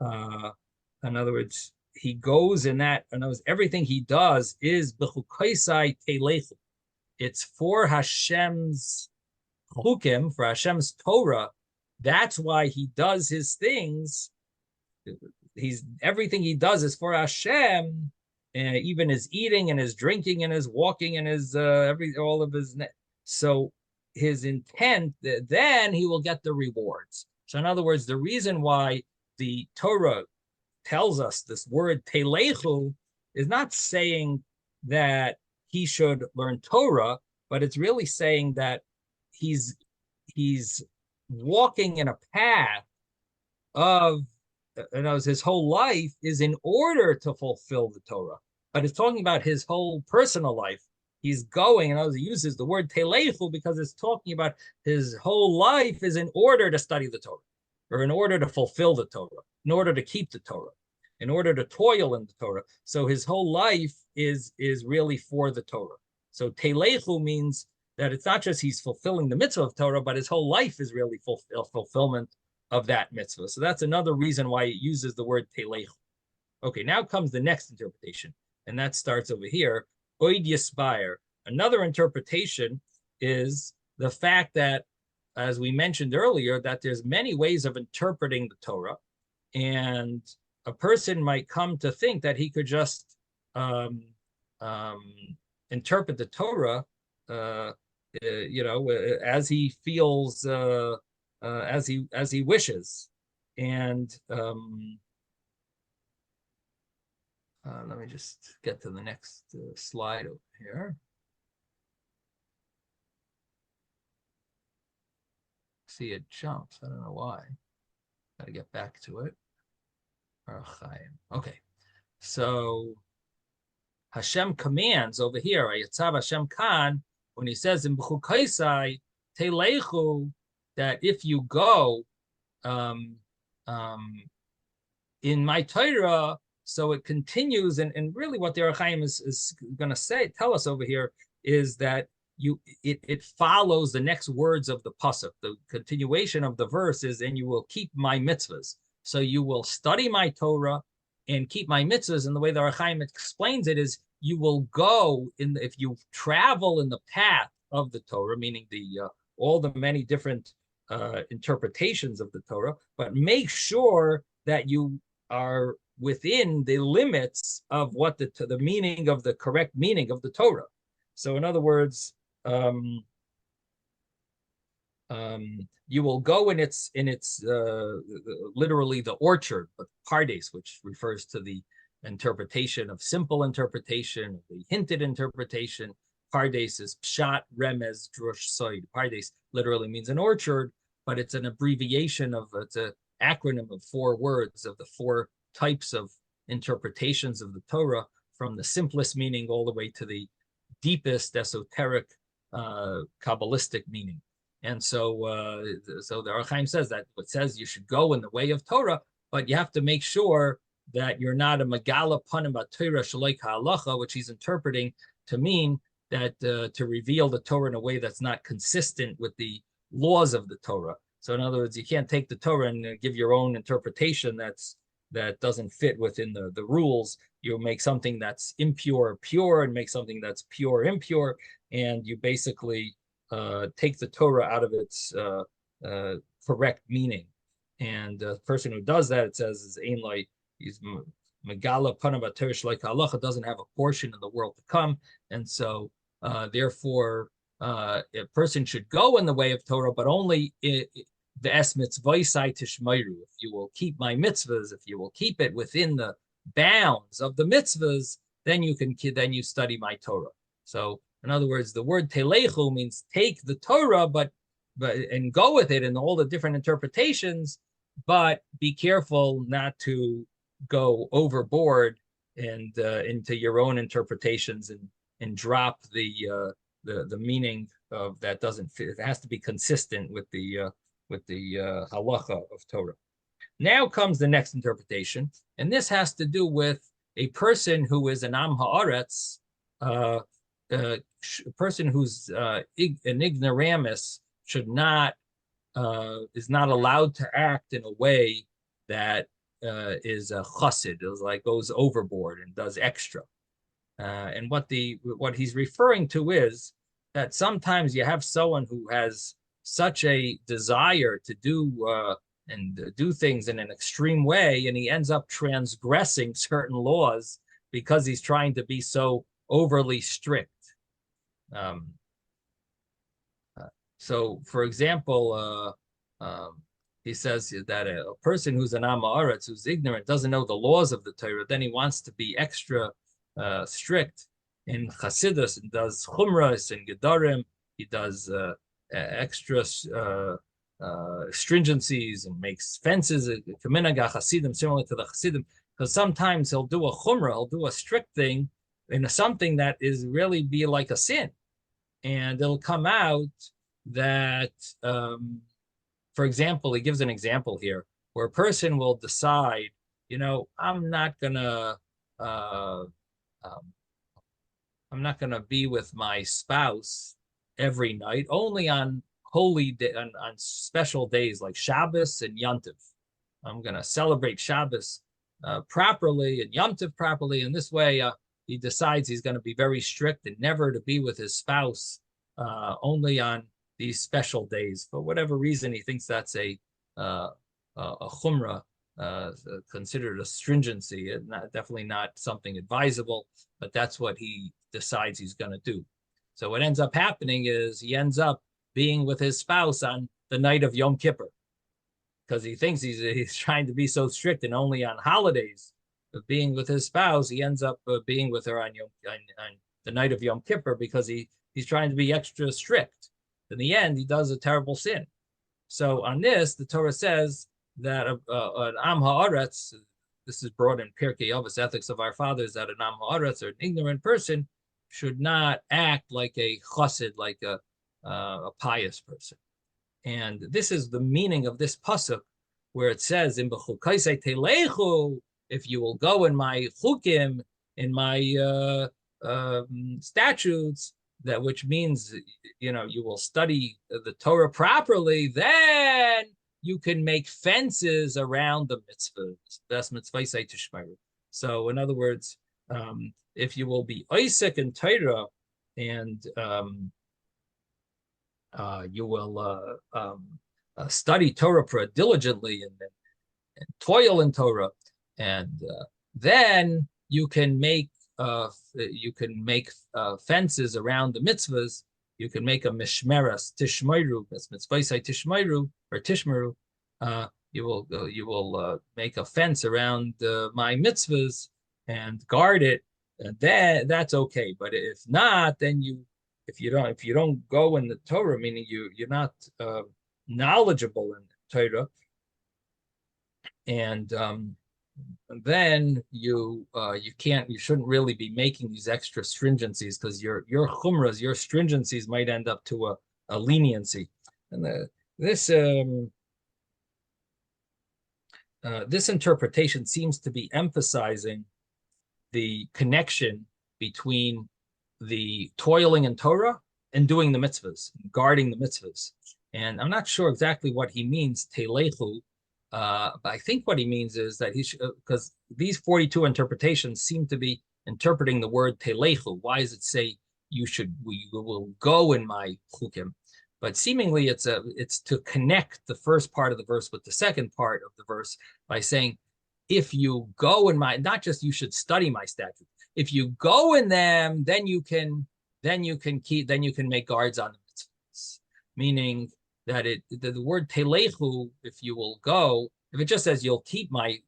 in other words, he goes in that, in other words, everything he does is Bechukosai Telechu. It's for Hashem's chukim, for Hashem's Torah. That's why he does his things. Everything he does is for Hashem, and even his eating and his drinking and his walking and his all of his. So his intent, then he will get the rewards. So in other words, the reason why the Torah tells us this word telechu is not saying that he should learn Torah, but it's really saying that he's walking in a path of, his whole life is in order to fulfill the Torah, but it's talking about his whole personal life. He's going, and he uses the word telechu because it's talking about his whole life is in order to study the Torah, or in order to fulfill the Torah, in order to keep the Torah, in order to toil in the Torah. So his whole life is really for the Torah. So telechu means that it's not just he's fulfilling the mitzvah of Torah, but his whole life is really fulfillment of that mitzvah. So that's another reason why it uses the word telechu. Okay, now comes the next interpretation, and that starts over here. Oid Yispire. Another interpretation is the fact that, as we mentioned earlier, that there's many ways of interpreting the Torah, and a person might come to think that he could just interpret the Torah, as he feels, as he wishes, and let me just get to the next slide over here. See, it jumps. I don't know why. Got to get back to it. Ohr Hachaim. Okay, so Hashem commands over here. Ayatzav Hashem Khan, when he says in Bechukosai Telechu, that if you go in my Torah, so it continues, and really what the Ohr Hachaim is going to tell us over here is that it follows the next words of the pasuk. The continuation of the verse is, and you will keep my mitzvahs. So you will study my Torah and keep my mitzvahs. And the way the Ohr Hachaim explains it is, you will go if you travel in the path of the Torah, meaning all the many different interpretations of the Torah, but make sure that you are within the limits of what the meaning of the correct meaning of the Torah. So in other words, you will go in its literally the orchard, but pardes, which refers to the interpretation of simple interpretation, the hinted interpretation. Pardes is pshat, remez, drush, soid. Pardes literally means an orchard, but it's an abbreviation it's an acronym of 4 words of the 4 types of interpretations of the Torah, from the simplest meaning all the way to the deepest esoteric Kabbalistic meaning. And so the Ohr Hachaim says that it says you should go in the way of Torah, but you have to make sure that you're not a megala panim b'Torah shaloy ka'halacha, which he's interpreting to mean that to reveal the Torah in a way that's not consistent with the laws of the Torah. So in other words, you can't take the Torah and give your own interpretation that doesn't fit within the rules. You make something that's impure pure, and make something that's pure impure, and you basically take the Torah out of its correct meaning. And the person who does that, it says, is ein like, he's megala panav b'Torah shloy ka'halacha, doesn't have a portion in the world to come. And so Therefore, a person should go in the way of Torah, but only the es mitzvosai tishmeiru. If you will keep my mitzvahs, if you will keep it within the bounds of the mitzvahs, then you study my Torah. So, in other words, the word telechu means take the Torah, but and go with it in all the different interpretations, but be careful not to go overboard and into your own interpretations and drop the meaning of that doesn't fit. It has to be consistent with the halacha of Torah. Now comes the next interpretation, and this has to do with a person who is an am haaretz, a person who's an ignoramus should not is not allowed to act in a way that is a chassid, is like goes overboard and does extra. And what he's referring to is that sometimes you have someone who has such a desire to do things in an extreme way, and he ends up transgressing certain laws because he's trying to be so overly strict. So, for example, he says that a person who's an am haaretz, who's ignorant, doesn't know the laws of the Torah, then he wants to be extra strict in Chassidus and does chumras and gedarim. He does extra stringencies and makes fences, Chasidim, similar to the Chasidim, because sometimes he'll do a chumrah, he'll do a strict thing in something that is really be like a sin. And it'll come out that, for example, he gives an example here where a person will decide, I'm not gonna be with my spouse every night, only on holy day, on special days like Shabbos and Yom Tov. I'm gonna celebrate Shabbos properly and Yom Tov properly, and this way he decides he's going to be very strict and never to be with his spouse only on these special days. For whatever reason, he thinks that's a chumrah, considered a stringency, and definitely not something advisable, but that's what he decides he's going to do. So what ends up happening is he ends up being with his spouse on the night of Yom Kippur because he thinks he's trying to be so strict, and only on holidays of being with his spouse, he ends up being with her on the night of Yom Kippur because he's trying to be extra strict. In the end, he does a terrible sin. So on this, the Torah says that an am haaretz, this is brought in Pirkei Avos, Ethics of Our Fathers, that an am haaretz, or an ignorant person, should not act like a chassid, like a pious person. And this is the meaning of this pasuk, where it says in Bechukosai telechu, if you will go in my chukim, in my statutes, that which means you will study the Torah properly, then you can make fences around the mitzvahs. That's mitzvosai tishmeiru. So in other words, if you will be Isaac in Torah and you will study Torah diligently and toil in Torah, and then you can make fences around the mitzvahs. You can make a mishmeras tishmeiru, that's mitzvosai tishmeiru or tishmeru. You will make a fence around my mitzvahs and guard it, and that's okay. But if not, then if you don't go in the Torah, meaning you're not knowledgeable in Torah, and then you shouldn't really be making these extra stringencies, because your chumras, your stringencies might end up to a leniency. And this interpretation seems to be emphasizing the connection between the toiling in Torah and doing the mitzvahs, guarding the mitzvahs. And I'm not sure exactly what he means, telechu, but I think what he means is that he should, because these 42 interpretations seem to be interpreting the word telechu. Why does it say we will go in my chukim? But seemingly it's to connect the first part of the verse with the second part of the verse by saying, if you go in my, not just you should study my statutes, if you go in them, then you can then you can make guards on the mitzvahs. Meaning that the word telechu, if you will go, if it just says you'll keep my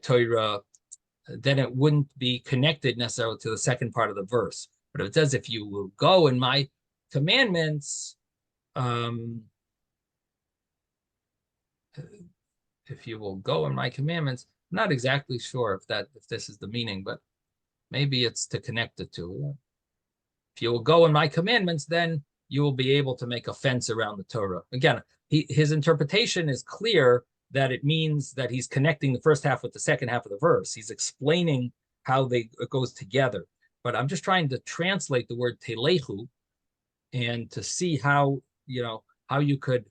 Torah, then it wouldn't be connected necessarily to the second part of the verse. But if it says if you will go in my commandments, if you will go in my commandments, I'm not exactly sure if this is the meaning, but maybe it's to connect it to. Yeah. If you will go in my commandments, then you will be able to make a fence around the Torah. Again, his interpretation is clear that it means that he's connecting the first half with the second half of the verse. He's explaining how it goes together. But I'm just trying to translate the word telechu and to see how you could,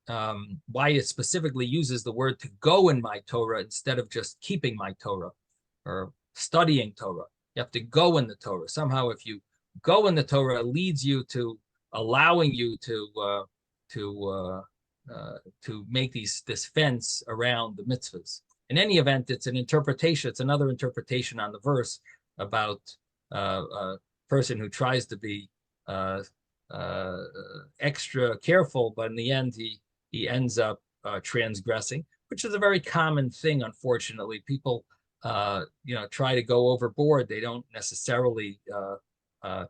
why it specifically uses the word to go in my Torah instead of just keeping my Torah or studying Torah. You have to go in the Torah. Somehow, if you go in the Torah, it leads you to allowing you to make this fence around the mitzvahs. In any event, it's an interpretation. It's another interpretation on the verse about a person who tries to be extra careful, but in the end, he ends up transgressing, which is a very common thing. Unfortunately, people try to go overboard. They don't necessarily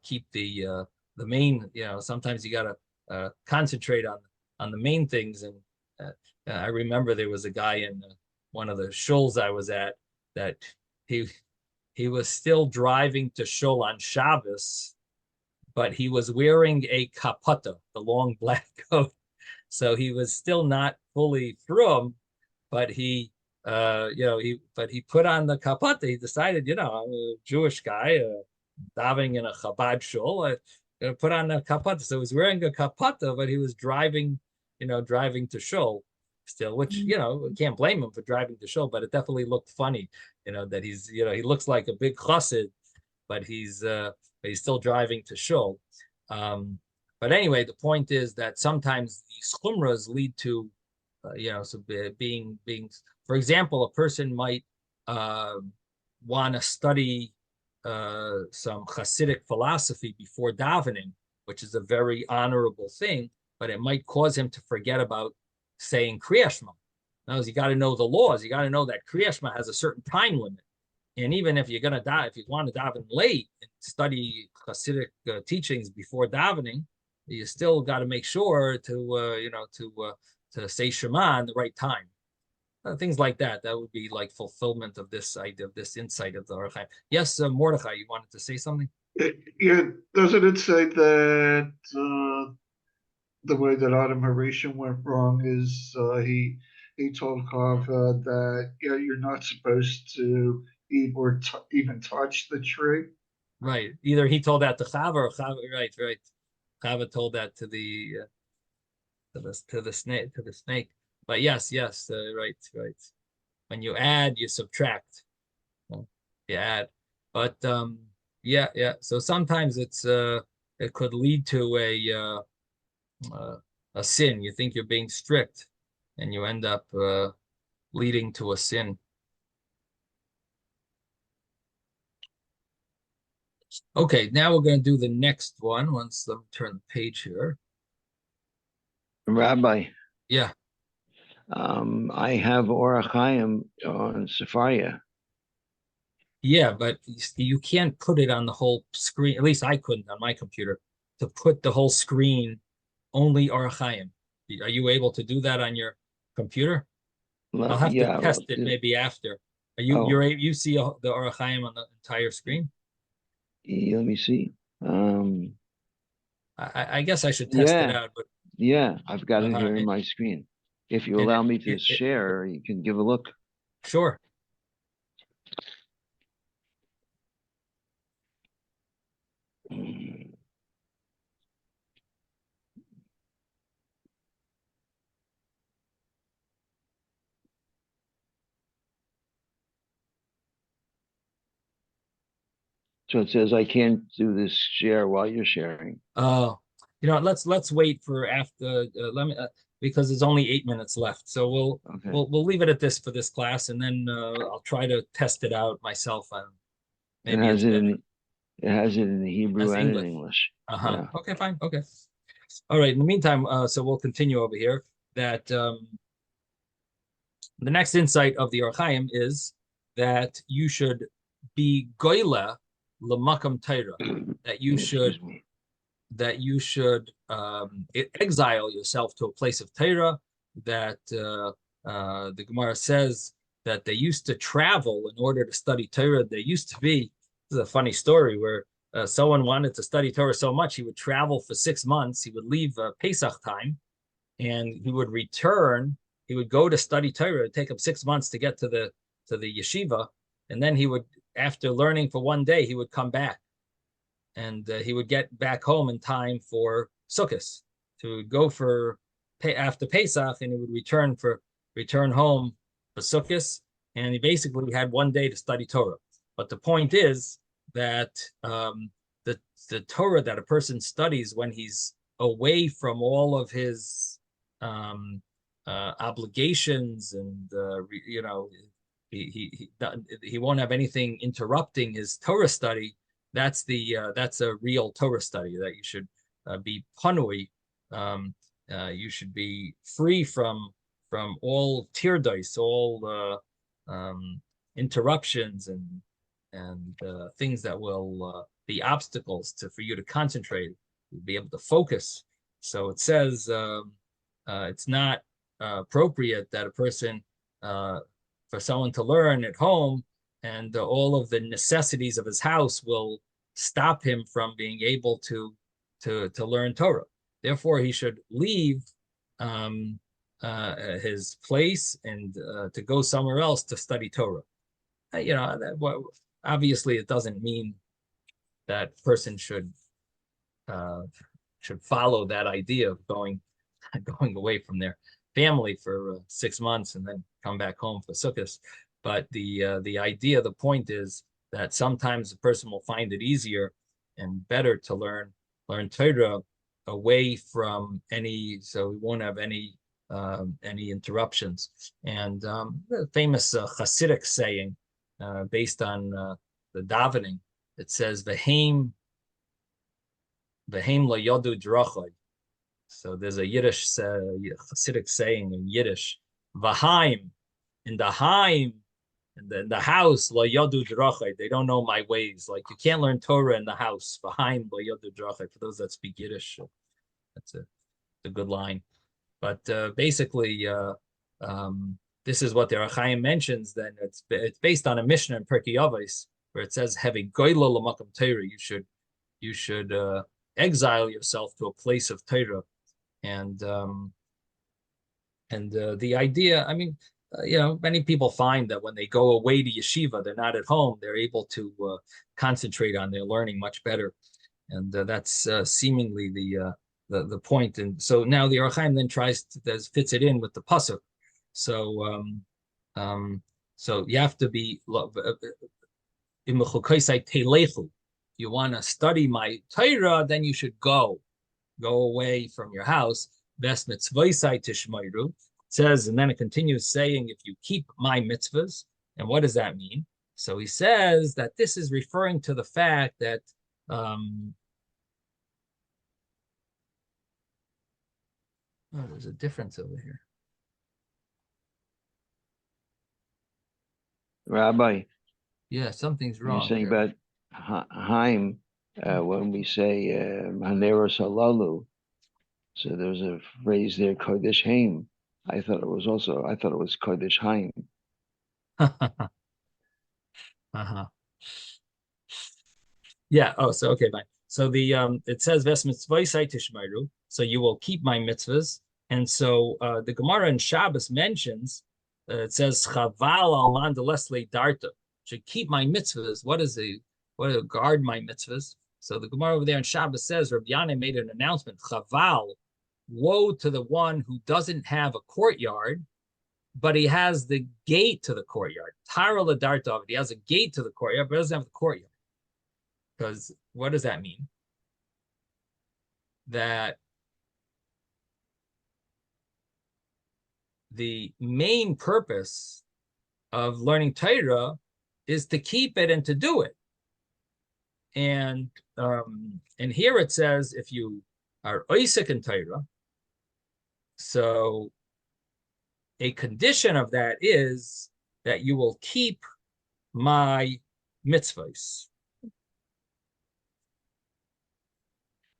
keep the main. Sometimes you got to concentrate on the main things. And I remember there was a guy in one of the shuls I was at that he was still driving to shul on Shabbos, but he was wearing a kapata, the long black coat. So he was still not fully through them, but he put on the kapata. He decided, I'm a Jewish guy, davening in a Chabad shul, I'm gonna put on a kapata. So he was wearing a kapata, but he was driving to shul still, which, we can't blame him for driving to shul, but it definitely looked funny, that he's, he looks like a big chassid, but he's still driving to shul. But anyway, the point is that sometimes these chumras lead to, being, for example, a person might want to study some Hasidic philosophy before davening, which is a very honorable thing, but it might cause him to forget about saying Kriya Shema. Now, you got to know the laws. You got to know that Kriya Shema has a certain time limit. And even if you're going to die, if you want to daven late and study Hasidic teachings before davening, you still got to make sure to say Shema in the right time. Things like that. That would be like fulfillment of this idea, of this insight of the Ohr Hachaim. Yes, Mordechai, you wanted to say something? Yeah, doesn't it say that the way that Adam Harishon went wrong is he told Chava that you're not supposed to eat or even touch the tree. Right. Either he told that to Chava or Chava. Right. Chava told that to the snake. But yes, right. When you add, you subtract. You add, but yeah. So sometimes it could lead to a sin. You think you're being strict, and you end up leading to a sin. Okay, now we're going to do the next one. Let me turn the page here. Rabbi. Yeah. I have Ohr Hachaim on Sefaria. Yeah, but you can't put it on the whole screen. At least I couldn't on my computer, to put the whole screen only Ohr Hachaim. Are you able to do that on your computer? I'll have to test it maybe after. You see the Ohr Hachaim on the entire screen? Let me see. I guess I should test it out. But yeah, I've got it here in my screen. If you allow me to share, you can give a look. Sure. So it says I can't do this share while you're sharing. Oh, let's wait for after. Because there's only 8 minutes left, so we'll leave it at this for this class, and then I'll try to test it out myself. Maybe has it It has it in the Hebrew That's and in English. English. Uh-huh. Yeah. Okay, fine. Okay. All right. In the meantime, so we'll continue over here. That the next insight of the Ohr Hachaim is that you should be goyle l'makam Torah. That you should Excuse me. exile yourself to a place of Torah. That the Gemara says that they used to travel in order to study Torah. There used to be, this is a funny story where someone wanted to study Torah so much, he would travel for 6 months. He would leave Pesach time and he would return. He would go to study Torah. It would take him 6 months to get to the yeshiva. And then he would, after learning for one day, he would come back. And he would get back home in time for Sukkot. To go for after Pesach, and he would return home for Sukkot, and he basically had one day to study Torah. But the point is that the Torah that a person studies when he's away from all of his obligations, and he won't have anything interrupting his Torah study. That's a real Torah study that you should be panui. You should be free from all tirdos, all interruptions and things that will be obstacles for you to concentrate, be able to focus. So it says it's not appropriate that a person for someone to learn at home, and all of the necessities of his house will stop him from being able to learn Torah. Therefore, he should leave his place and to go somewhere else to study Torah. Obviously, it doesn't mean that person should follow that idea of going away from their family for 6 months and then come back home for Sukkot. But the idea, the point is that sometimes a person will find it easier and better to learn Torah away from so we won't have any interruptions. And the famous Hasidic saying based on the davening, it says "V'heim lo yodu drachai." So there's a Yiddish Hasidic saying in Yiddish, "V'haim," in the Haim, in the house, lo yodu drachai, they don't know my ways. Like, you can't learn Torah in the house. V'haim lo yodu drachai. For those that speak Yiddish, that's a good line. But basically, this is what the Ohr Hachaim mentions. Then it's based on a Mishnah in Pirkei Avos where it says, "Have a goyla l'makam Torah." You should exile yourself to a place of Torah, and the idea. I mean, many people find that when they go away to yeshiva, they're not at home. They're able to concentrate on their learning much better, and that's seemingly the point. And so now the Ohr Hachaim then fits it in with the pasuk. So so you have to be in Bechukosai telechu. You want to study my Torah, then you should go away from your house. Ves mitzvosai tishmeiru. Says, and then it continues saying, if you keep my mitzvahs. And what does that mean? So he says that this is referring to the fact that there's a difference over here. Rabbi, Yeah, something's wrong. you're saying here. about Haim, when we say Haneros Halalu, so there's a phrase there, Kodesh Haim. I thought it was Kodesh Haim. Uh-huh. Yeah. Oh, so okay, fine. So it says Ves mitzvosai tishmeiru. So you will keep my mitzvahs. And so the Gemara in Shabbos mentions it says Chaval al man delesle darta. Should keep my mitzvahs. What guard my mitzvahs? So the Gemara over there in Shabbos says Rabbi Yanai made an announcement. Chaval, woe to the one who doesn't have a courtyard, but he has the gate to the courtyard. Tara ladarta, he has a gate to the courtyard, but doesn't have the courtyard. Because what does that mean? That the main purpose of learning Torah is to keep it and to do it. And here it says if you are oisik in Torah, so a condition of that is that you will keep my mitzvahs.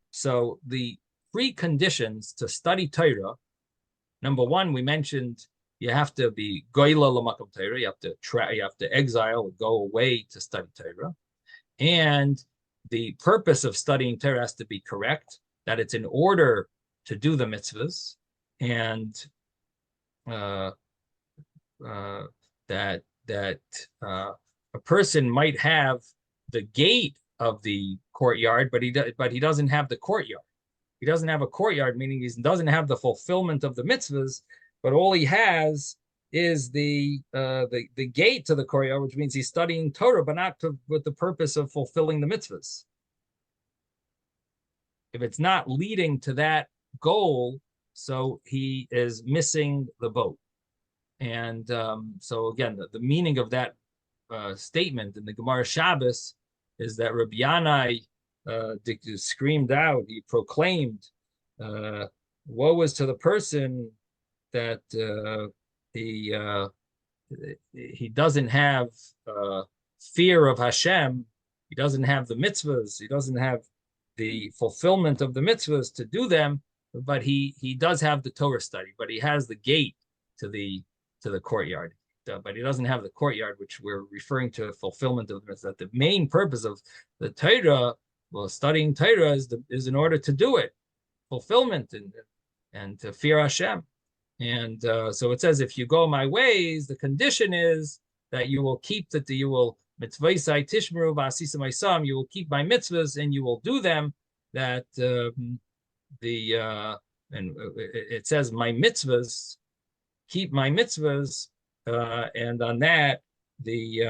So the preconditions to study Torah, number one, we mentioned you have to be goyla l'makom Torah. You have to exile or go away to study Torah, and the purpose of studying Torah has to be correct. That it's in order to do the mitzvahs, and that a person might have the gate of the courtyard, but he doesn't have the courtyard. He doesn't have a courtyard, meaning he doesn't have the fulfillment of the mitzvahs, but all he has is the gate to the courtyard, which means he's studying Torah, but not with the purpose of fulfilling the mitzvahs. If it's not leading to that goal, so he is missing the boat. And so again, the meaning of that statement in the Gemara Shabbos is that Rabbi Yanai screamed out, he proclaimed, woe is to the person that he doesn't have fear of Hashem, he doesn't have the mitzvahs, he doesn't have the fulfillment of the mitzvahs to do them, but he does have the Torah study, but he has the gate to the courtyard, but he doesn't have the courtyard, which we're referring to fulfillment of the mitzvah. That the main purpose of the Torah, well, studying Torah is in order to do it, fulfillment and to fear Hashem. And so it says, if you go my ways, the condition is that you will keep you will mitzvahsai tishmeru v'asisa ma'asam, you will keep my mitzvahs and you will do them. That and it says my mitzvahs, keep my mitzvahs, and on that the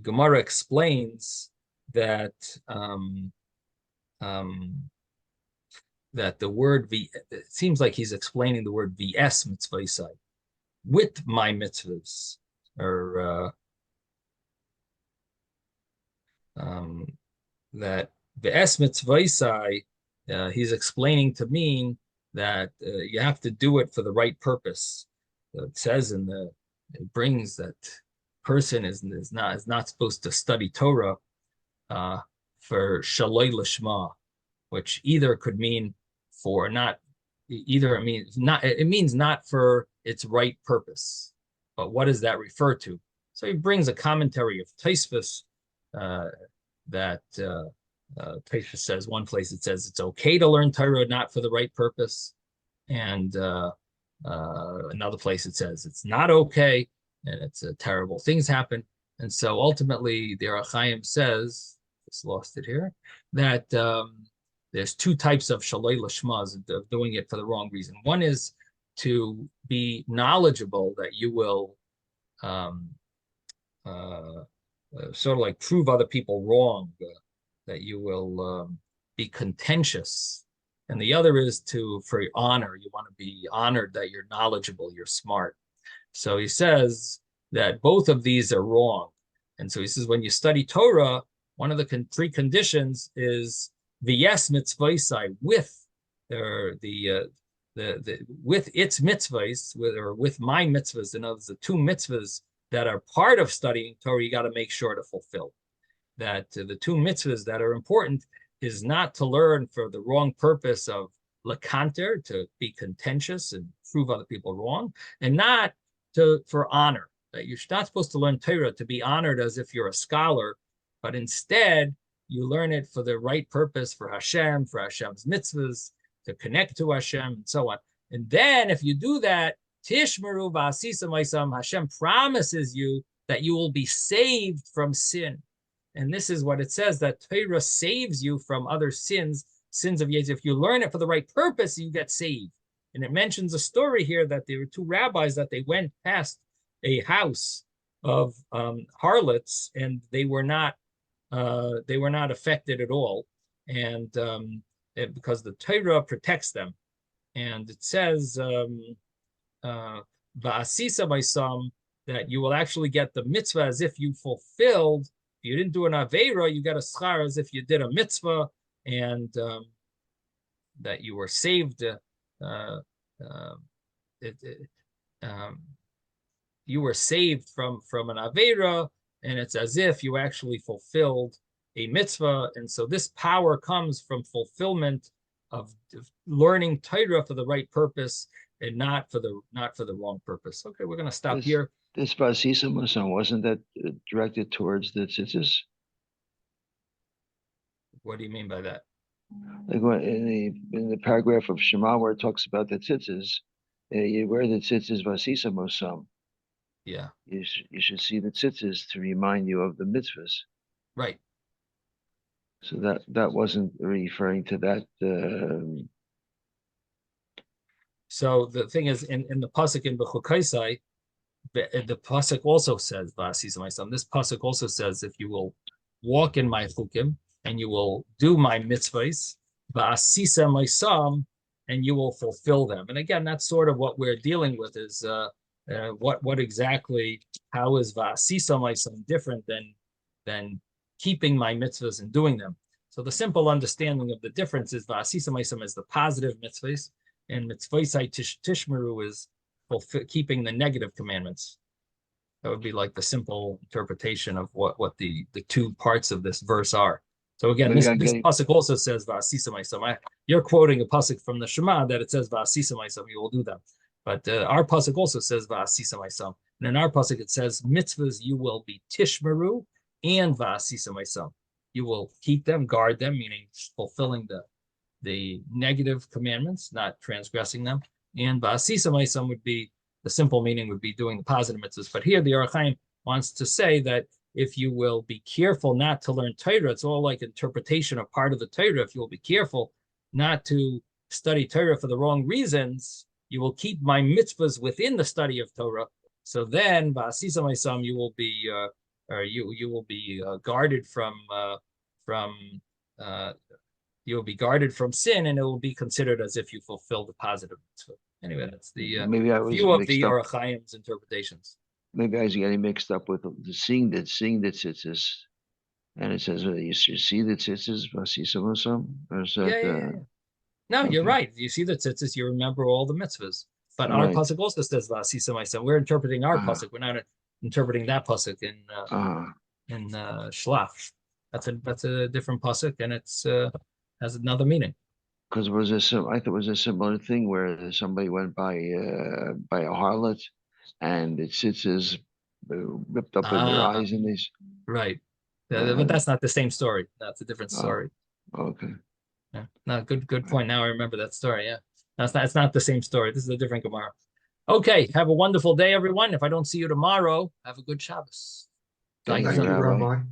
Gemara explains that that the word it seems like he's explaining the word vs mitzvahsai, with my mitzvahs, or that vs mitzvahsai he's explaining to mean that you have to do it for the right purpose. It says it brings that person is not supposed to study Torah for shaloi lishma, which either could mean for not, either it means not for its right purpose. But what does that refer to? So he brings a commentary of Tosfos that Tosfos says, one place it says it's okay to learn Torah not for the right purpose, and another place it says it's not okay and it's terrible things happen. And so ultimately the Ohr Hachaim says, just lost it here, that there's two types of shaloi lishmas, of doing it for the wrong reason. One is to be knowledgeable that you will sort of like prove other people wrong, that you will be contentious. And the other is for honor. You want to be honored that you're knowledgeable, you're smart. So he says that both of these are wrong. And so he says, when you study Torah, one of the preconditions is v'yes mitzvahsai, with with its mitzvahs, with my mitzvahs. In other words, the two mitzvahs that are part of studying Torah, you got to make sure to fulfill. That the two mitzvahs that are important is not to learn for the wrong purpose of lekanter, to be contentious and prove other people wrong, and not for honor. That you're not supposed to learn Torah to be honored as if you're a scholar, but instead you learn it for the right purpose, for Hashem, for Hashem's mitzvahs, to connect to Hashem, and so on. And then if you do that, tishmeru v'asisa ma'asam, Hashem promises you that you will be saved from sin. And this is what it says, that Torah saves you from other sins of Yitzchok. If you learn it for the right purpose, you get saved. And it mentions a story here that there were two rabbis that they went past a house of harlots, and they were not affected at all, and because the Torah protects them. And it says, "Va'asisa ma'asam," that you will actually get the mitzvah as if you fulfilled. If you didn't do an Aveira, you get a schar as if you did a mitzvah, and that you were saved. You were saved from an Aveira, and it's as if you actually fulfilled a mitzvah. And so this power comes from fulfillment of learning Torah for the right purpose and not for the wrong purpose. Okay, we're going to stop here. This Vasisa Musan, wasn't that directed towards the tzitzis? What do you mean by that? Like in the paragraph of Shema where it talks about the tzitzis, you wear the tzitzis Vasisa Musam. Yeah. You should see the tzitzis to remind you of the mitzvahs. Right. So that wasn't referring to that. So the thing is, in the pasuk in Bechukosai, the pasuk also says V'asisa Ma'asam. This pasuk also says, if you will walk in my chukim and you will do my mitzvahs, V'asisa Ma'asam, and you will fulfill them. And again, that's sort of what we're dealing with, is what exactly, how is V'asisa Ma'asam different than keeping my mitzvahs and doing them? So the simple understanding of the difference is V'asisa Ma'asam is the positive mitzvahs, and mitzvahs tishmeru is keeping the negative commandments. That would be like the simple interpretation of what the two parts of this verse are. So again, this pasuk also says V'asisa Ma'asam. You're quoting a pasuk from the Shema that it says V'asisa Ma'asam, you will do them. But our pasuk also says V'asisa Ma'asam. And in our pasuk it says mitzvahs you will be tishmeru and V'asisa Ma'asam. You will keep them, guard them, meaning fulfilling the negative commandments, not transgressing them. And V'asisa Ma'asam would be, the simple meaning would be doing the positive mitzvahs. But here the Ohr Hachaim wants to say that if you will be careful not to learn Torah, it's all like interpretation of part of the Torah. If you will be careful not to study Torah for the wrong reasons, you will keep my mitzvahs within the study of Torah. So then, V'asisa Ma'asam, you will be you will be guarded from you will be guarded from sin, and it will be considered as if you fulfill the positive mitzvah. Anyway, that's the view of the Ohr Hachaim's interpretations. Maybe I was getting mixed up with the seeing the tzitzis, and it says you should see the tzitzis V'asisa Ma'asam, or is that? Yeah. No, okay. You're right. You see the tzitzis, you remember all the mitzvahs. But our pasuk also says V'asisa Ma'asam. We're interpreting our pasuk. We're not interpreting that pasuk in Shlach. That's a different pasuk, and it's has another meaning. Because I thought it was a similar thing where somebody went by a harlot, and the tzitzis ripped up in their eyes, and these. Right, but that's not the same story. That's a different story. Okay. Yeah, no, good point. Now I remember that story. Yeah, it's not the same story. This is a different Gemara. Okay, have a wonderful day, everyone. If I don't see you tomorrow, have a good Shabbos. Thank you, Rabbi.